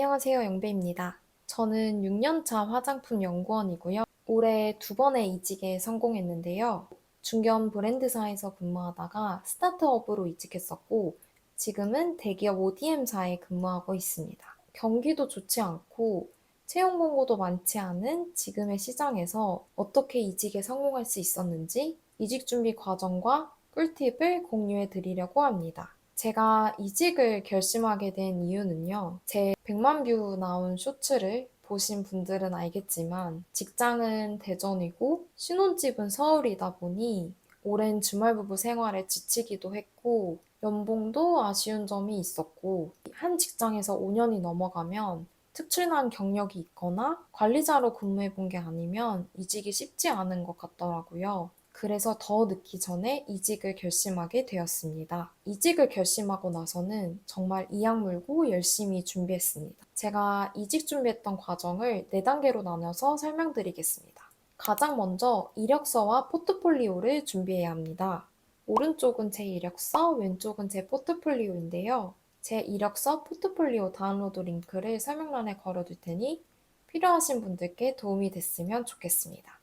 안녕하세요, 영배입니다. 저는 6년차 화장품 연구원이고요. 올해 2번의 이직에 성공했는데요. 중견 브랜드사에서 근무하다가 스타트업으로 이직했었고, 지금은 대기업 ODM사에 근무하고 있습니다. 경기도 좋지 않고 채용 공고도 많지 않은 지금의 시장에서 어떻게 이직에 성공할 수 있었는지 이직 준비 과정과 꿀팁을 공유해 드리려고 합니다. 제가 이직을 결심하게 된 이유는요. 제 100만 뷰 나온 쇼츠를 보신 분들은 알겠지만 직장은 대전이고 신혼집은 서울이다 보니 오랜 주말부부 생활에 지치기도 했고 연봉도 아쉬운 점이 있었고 한 직장에서 5년이 넘어가면 특출난 경력이 있거나 관리자로 근무해 본 게 아니면 이직이 쉽지 않은 것 같더라고요. 그래서 더 늦기 전에 이직을 결심하게 되었습니다. 이직을 결심하고 나서는 정말 이악 물고 열심히 준비했습니다. 제가 이직 준비했던 과정을 4단계로 나눠서 설명드리겠습니다. 가장 먼저 이력서와 포트폴리오를 준비해야 합니다. 오른쪽은 제 이력서, 왼쪽은 제 포트폴리오인데요. 제 이력서, 포트폴리오 다운로드 링크를 설명란에 걸어둘 테니 필요하신 분들께 도움이 됐으면 좋겠습니다.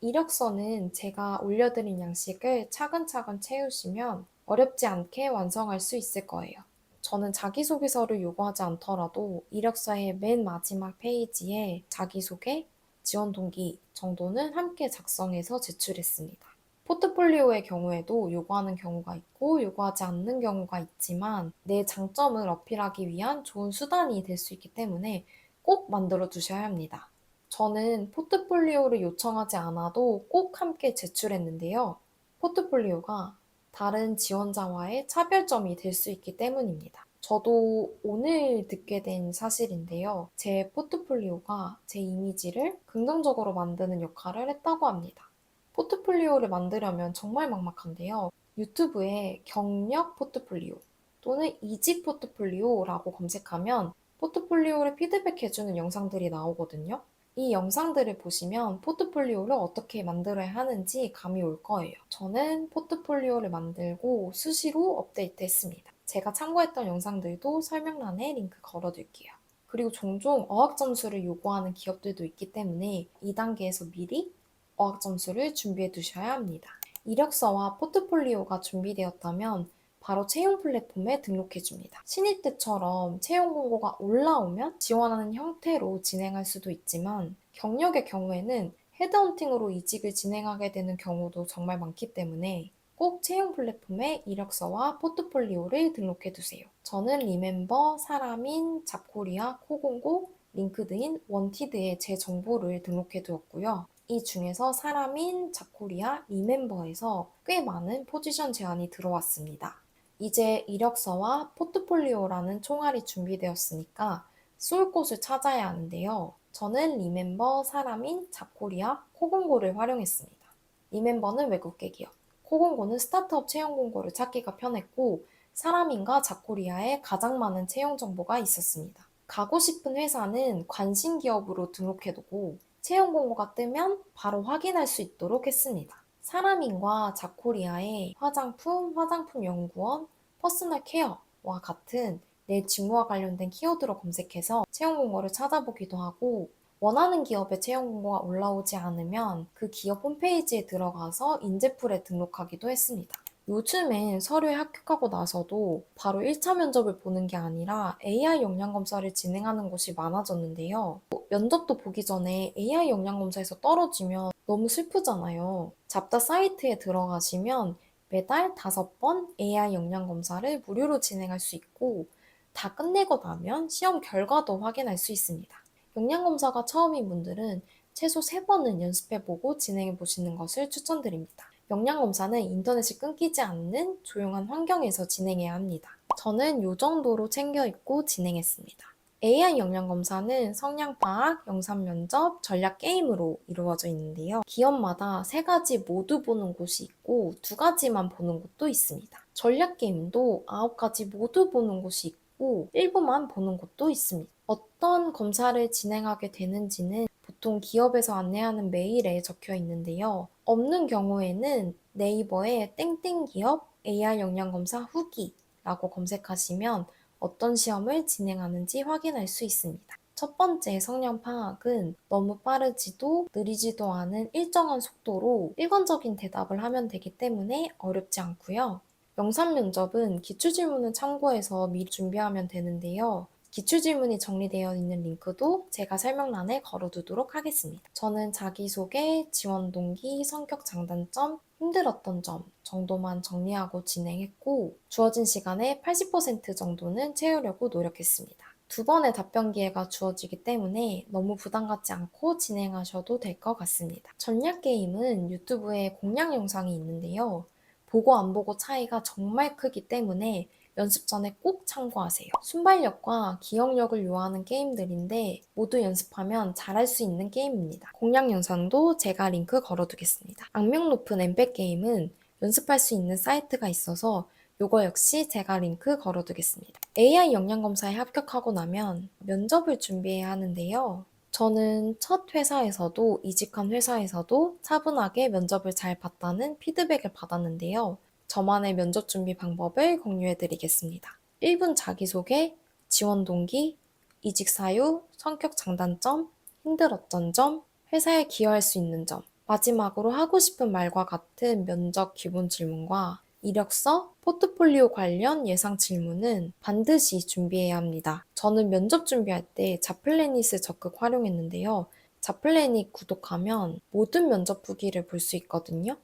이력서는 제가 올려드린 양식을 차근차근 채우시면 어렵지 않게 완성할 수 있을 거예요. 저는 자기소개서를 요구하지 않더라도 이력서의 맨 마지막 페이지에 자기소개, 지원 동기 정도는 함께 작성해서 제출했습니다. 포트폴리오의 경우에도 요구하는 경우가 있고 요구하지 않는 경우가 있지만 내 장점을 어필하기 위한 좋은 수단이 될 수 있기 때문에 꼭 만들어 두셔야 합니다. 저는 포트폴리오를 요청하지 않아도 꼭 함께 제출했는데요. 포트폴리오가 다른 지원자와의 차별점이 될 수 있기 때문입니다. 저도 오늘 듣게 된 사실인데요. 제 포트폴리오가 제 이미지를 긍정적으로 만드는 역할을 했다고 합니다. 포트폴리오를 만들려면 정말 막막한데요. 유튜브에 경력 포트폴리오 또는 이직 포트폴리오라고 검색하면 포트폴리오를 피드백해주는 영상들이 나오거든요. 이 영상들을 보시면 포트폴리오를 어떻게 만들어야 하는지 감이 올 거예요. 저는 포트폴리오를 만들고 수시로 업데이트했습니다. 제가 참고했던 영상들도 설명란에 링크 걸어둘게요. 그리고 종종 어학 점수를 요구하는 기업들도 있기 때문에 2단계에서 미리 어학 점수를 준비해 두셔야 합니다. 이력서와 포트폴리오가 준비되었다면 바로 채용 플랫폼에 등록해 줍니다. 신입 때처럼 채용 공고가 올라오면 지원하는 형태로 진행할 수도 있지만 경력의 경우에는 헤드헌팅으로 이직을 진행하게 되는 경우도 정말 많기 때문에 꼭 채용 플랫폼에 이력서와 포트폴리오를 등록해 두세요. 저는 리멤버, 사람인, 잡코리아, 코공고, 링크드인, 원티드에 제 정보를 등록해 두었고요. 이 중에서 사람인, 잡코리아, 리멤버에서 꽤 많은 포지션 제안이 들어왔습니다. 이제 이력서와 포트폴리오라는 총알이 준비되었으니까 쏠 곳을 찾아야 하는데요. 저는 리멤버, 사람인, 잡코리아, 코공고를 활용했습니다. 리멤버는 외국계 기업, 코공고는 스타트업 채용 공고를 찾기가 편했고 사람인과 잡코리아에 가장 많은 채용 정보가 있었습니다. 가고 싶은 회사는 관심 기업으로 등록해두고 채용 공고가 뜨면 바로 확인할 수 있도록 했습니다. 사람인과 잡코리아의 화장품, 화장품 연구원, 퍼스널 케어와 같은 내 직무와 관련된 키워드로 검색해서 채용 공고를 찾아보기도 하고 원하는 기업의 채용 공고가 올라오지 않으면 그 기업 홈페이지에 들어가서 인재풀에 등록하기도 했습니다. 요즘엔 서류에 합격하고 나서도 바로 1차 면접을 보는 게 아니라 AI 역량 검사를 진행하는 곳이 많아졌는데요. 면접도 보기 전에 AI 역량 검사에서 떨어지면 너무 슬프잖아요. 잡다 사이트에 들어가시면 매달 5번 AI 역량 검사를 무료로 진행할 수 있고 다 끝내고 나면 시험 결과도 확인할 수 있습니다. 역량 검사가 처음인 분들은 최소 3번은 연습해보고 진행해보시는 것을 추천드립니다. 역량 검사는 인터넷이 끊기지 않는 조용한 환경에서 진행해야 합니다. 저는 이 정도로 챙겨 읽고 진행했습니다. AI 역량 검사는 성량 파악, 영상 면접, 전략 게임으로 이루어져 있는데요. 기업마다 3가지 모두 보는 곳이 있고 2가지만 보는 곳도 있습니다. 전략 게임도 9가지 모두 보는 곳이 있고 일부만 보는 곳도 있습니다. 어떤 검사를 진행하게 되는지는 보통 기업에서 안내하는 메일에 적혀 있는데요. 없는 경우에는 네이버에 땡땡 기업 AI 역량 검사 후기라고 검색하시면 어떤 시험을 진행하는지 확인할 수 있습니다. 첫 번째 성량 파악은 너무 빠르지도 느리지도 않은 일정한 속도로 일관적인 대답을 하면 되기 때문에 어렵지 않고요. 영상 면접은 기출질문을 참고해서 미리 준비하면 되는데요. 기출질문이 정리되어 있는 링크도 제가 설명란에 걸어두도록 하겠습니다. 저는 자기소개, 지원 동기, 성격 장단점, 힘들었던 점 정도만 정리하고 진행했고 주어진 시간의 80% 정도는 채우려고 노력했습니다. 두 번의 답변 기회가 주어지기 때문에 너무 부담 갖지 않고 진행하셔도 될 것 같습니다. 전략 게임은 유튜브에 공략 영상이 있는데요. 보고 안 보고 차이가 정말 크기 때문에 연습 전에 꼭 참고하세요. 순발력과 기억력을 요하는 게임들인데 모두 연습하면 잘할 수 있는 게임입니다. 공략 영상도 제가 링크 걸어두겠습니다. 악명 높은 엠백 게임은 연습할 수 있는 사이트가 있어서 요거 역시 제가 링크 걸어두겠습니다. AI 역량검사에 합격하고 나면 면접을 준비해야 하는데요. 저는 첫 회사에서도 이직한 회사에서도 차분하게 면접을 잘 봤다는 피드백을 받았는데요. 저만의 면접 준비 방법을 공유해 드리겠습니다. 1분 자기소개, 지원 동기, 이직 사유, 성격 장단점, 힘들었던 점, 회사에 기여할 수 있는 점, 마지막으로 하고 싶은 말과 같은 면접 기본 질문과 이력서, 포트폴리오 관련 예상 질문은 반드시 준비해야 합니다. 저는 면접 준비할 때 자플래닛을 적극 활용했는데요. 자플래닛 구독하면 모든 면접 후기를 볼 수 있거든요.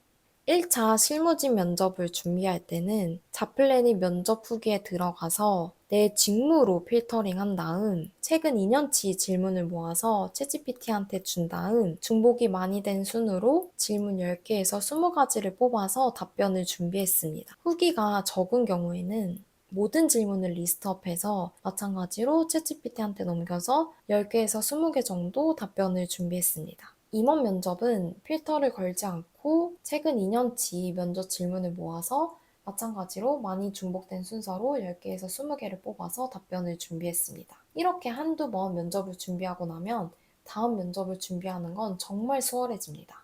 1차 실무진 면접을 준비할 때는 자플래닛 면접 후기에 들어가서 내 직무로 필터링한 다음 최근 2년치 질문을 모아서 챗GPT한테 준 다음 중복이 많이 된 순으로 질문 10개에서 20가지를 뽑아서 답변을 준비했습니다. 후기가 적은 경우에는 모든 질문을 리스트업해서 마찬가지로 챗GPT한테 넘겨서 10개에서 20개 정도 답변을 준비했습니다. 임원 면접은 필터를 걸지 않고 최근 2년치 면접 질문을 모아서 마찬가지로 많이 중복된 순서로 10개에서 20개를 뽑아서 답변을 준비했습니다. 이렇게 한두 번 면접을 준비하고 나면 다음 면접을 준비하는 건 정말 수월해집니다.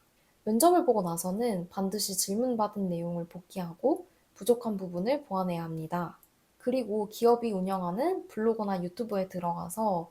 면접을 보고 나서는 반드시 질문받은 내용을 복기하고 부족한 부분을 보완해야 합니다. 그리고 기업이 운영하는 블로그나 유튜브에 들어가서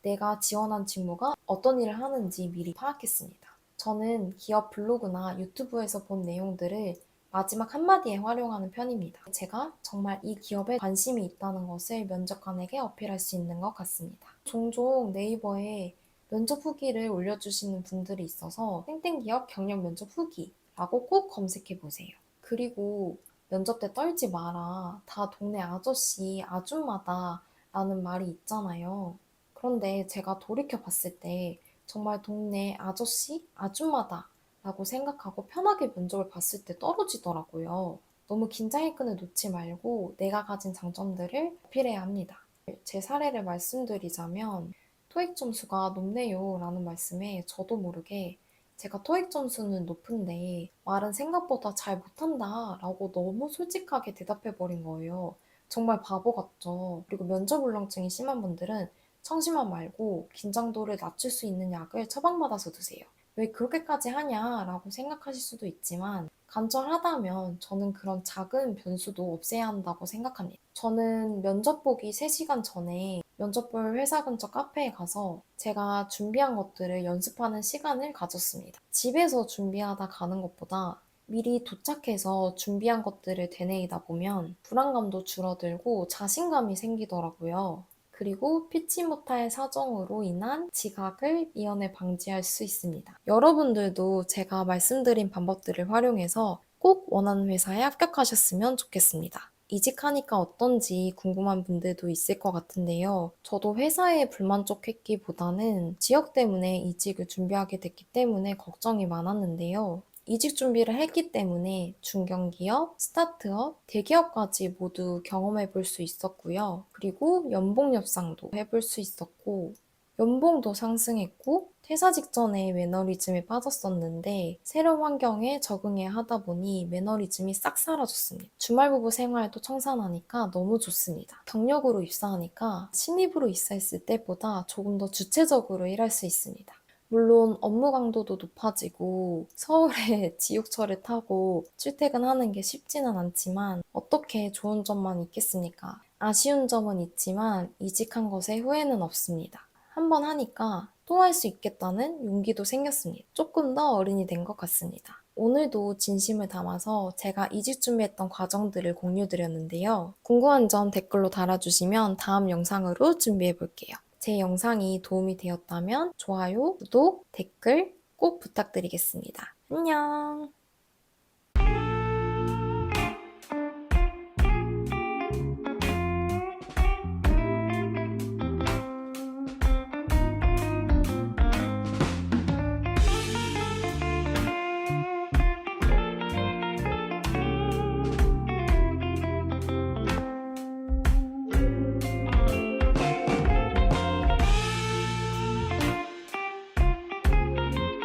내가 지원한 직무가 어떤 일을 하는지 미리 파악했습니다. 저는 기업 블로그나 유튜브에서 본 내용들을 마지막 한마디에 활용하는 편입니다. 제가 정말 이 기업에 관심이 있다는 것을 면접관에게 어필할 수 있는 것 같습니다. 종종 네이버에 면접 후기를 올려주시는 분들이 있어서 땡땡기업 경력 면접 후기라고 꼭 검색해 보세요. 그리고 면접 때 떨지 마라. 다 동네 아저씨, 아줌마다 라는 말이 있잖아요. 그런데 제가 돌이켜 봤을 때 정말 동네 아저씨, 아줌마다 라고 생각하고 편하게 면접을 봤을 때 떨어지더라고요. 너무 긴장의 끈을 놓지 말고 내가 가진 장점들을 어필해야 합니다. 제 사례를 말씀드리자면 토익 점수가 높네요 라는 말씀에 저도 모르게 제가 토익 점수는 높은데 말은 생각보다 잘 못한다 라고 너무 솔직하게 대답해 버린 거예요. 정말 바보 같죠. 그리고 면접 울렁증이 심한 분들은 청심환 말고 긴장도를 낮출 수 있는 약을 처방받아서 드세요. 왜 그렇게까지 하냐 라고 생각하실 수도 있지만 간절하다면 저는 그런 작은 변수도 없애야 한다고 생각합니다. 저는 면접 보기 3시간 전에 면접 볼 회사 근처 카페에 가서 제가 준비한 것들을 연습하는 시간을 가졌습니다. 집에서 준비하다 가는 것보다 미리 도착해서 준비한 것들을 되뇌이다 보면 불안감도 줄어들고 자신감이 생기더라고요. 그리고 피치 못할 사정으로 인한 지각을 이연에 방지할 수 있습니다. 여러분들도 제가 말씀드린 방법들을 활용해서 꼭 원하는 회사에 합격하셨으면 좋겠습니다. 이직하니까 어떤지 궁금한 분들도 있을 것 같은데요. 저도 회사에 불만족했기보다는 지역 때문에 이직을 준비하게 됐기 때문에 걱정이 많았는데요. 이직 준비를 했기 때문에 중견기업, 스타트업, 대기업까지 모두 경험해 볼 수 있었고요. 그리고 연봉 협상도 해볼 수 있었고, 연봉도 상승했고, 퇴사 직전에 매너리즘에 빠졌었는데, 새로운 환경에 적응해야 하다 보니 매너리즘이 싹 사라졌습니다. 주말부부 생활도 청산하니까 너무 좋습니다. 경력으로 입사하니까 신입으로 입사했을 때보다 조금 더 주체적으로 일할 수 있습니다. 물론 업무 강도도 높아지고 서울에 지옥철을 타고 출퇴근하는 게 쉽지는 않지만 어떻게 좋은 점만 있겠습니까? 아쉬운 점은 있지만 이직한 것에 후회는 없습니다. 한번 하니까 또 할 수 있겠다는 용기도 생겼습니다. 조금 더 어른이 된 것 같습니다. 오늘도 진심을 담아서 제가 이직 준비했던 과정들을 공유드렸는데요. 궁금한 점 댓글로 달아주시면 다음 영상으로 준비해 볼게요. 제 영상이 도움이 되었다면 좋아요, 구독, 댓글 꼭 부탁드리겠습니다. 안녕!